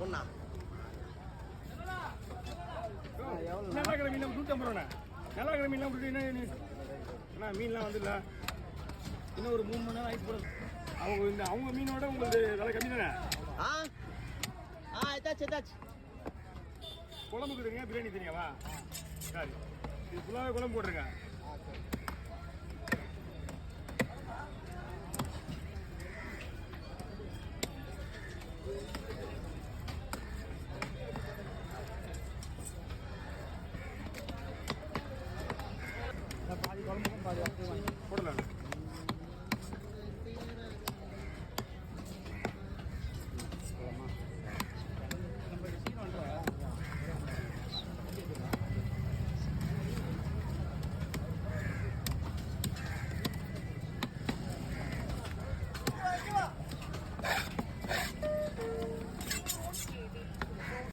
கொடுங்கண்ணா. நல்லா இருக்கிற மீன்லாம் 150 ரூபாண்ணா. நல்லா இருக்கிற மீன்லாம் விட்டுட்டு அண்ணா மீன்லாம் வந்துடல. இன்னும் ஒரு 3 மணி நேரம் ஆகிட்டு போகிறோம். அவங்க மீனோட உங்களுக்கு விலை கம்மி தானே? எதாச்சு குழம்புக்கு தெரியுங்க, பிரியாணி தெரியாவா? சரி, இது ஃபுல்லாகவே குழம்பு போட்டுருங்க.